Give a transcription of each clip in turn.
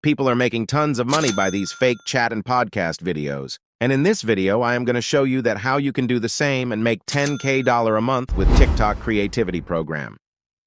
People are making tons of money by these fake chat and podcast videos. And in this video, I am going to show you that how you can do the same and make $10K a month with TikTok creativity program.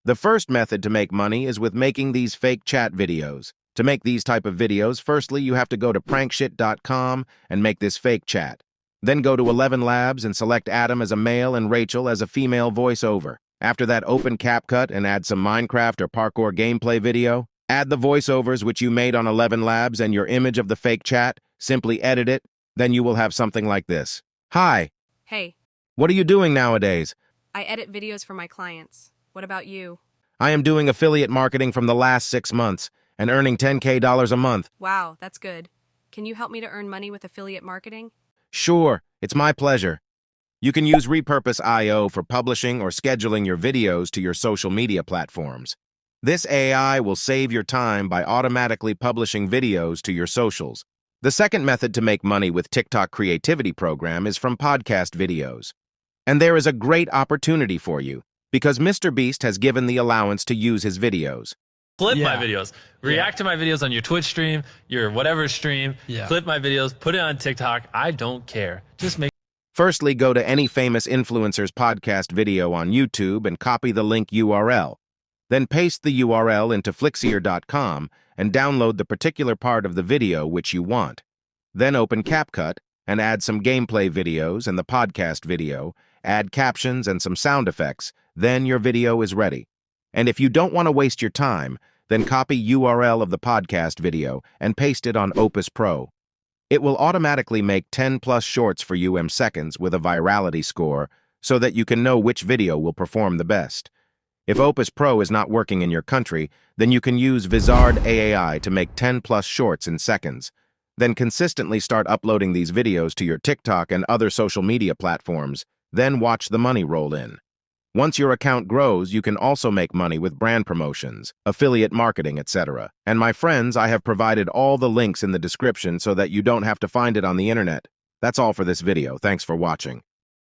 The first method to make money is with making these fake chat videos. To make these type of videos, firstly, you have to go to prankshit.com and make this fake chat. Then go to Elevenlabs and select Adam as a male and Rachel as a female voiceover. After that, open CapCut and add some Minecraft or parkour gameplay video. Add the voiceovers which you made on Elevenlabs and your image of the fake chat. Simply edit it. Then you will have something like this. Hi. Hey. What are you doing nowadays? I edit videos for my clients. What about you? I am doing affiliate marketing from the last 6 months and earning $10K a month. Wow, that's good. Can you help me to earn money with affiliate marketing? Sure, it's my pleasure. You can use Repurpose IO for publishing or scheduling your videos to your social media platforms. This AI will save your time by automatically publishing videos to your socials. The second method to make money with TikTok creativity program is from podcast videos. And there is a great opportunity for you because Mr. Beast has given the allowance to use his videos. Clip my videos. React to my videos on your Twitch stream, your whatever stream. Clip my videos, put it on TikTok. I don't care. Just make. Firstly, go to any famous influencer's podcast video on YouTube and copy the link URL. Then paste the URL into flixier.com and download the particular part of the video which you want. Then open CapCut and add some gameplay videos and the podcast video, add captions and some sound effects. Then your video is ready. And if you don't want to waste your time, then copy URL of the podcast video and paste it on Opus Pro. It will automatically make 10+ shorts for you in seconds with a virality score so that you can know which video will perform the best. If Opus Pro is not working in your country, then you can use Vizard AI to make 10+ shorts in seconds. Then consistently start uploading these videos to your TikTok and other social media platforms, then watch the money roll in. Once your account grows, you can also make money with brand promotions, affiliate marketing, etc. And my friends, I have provided all the links in the description so that you don't have to find it on the internet. That's all for this video. Thanks for watching.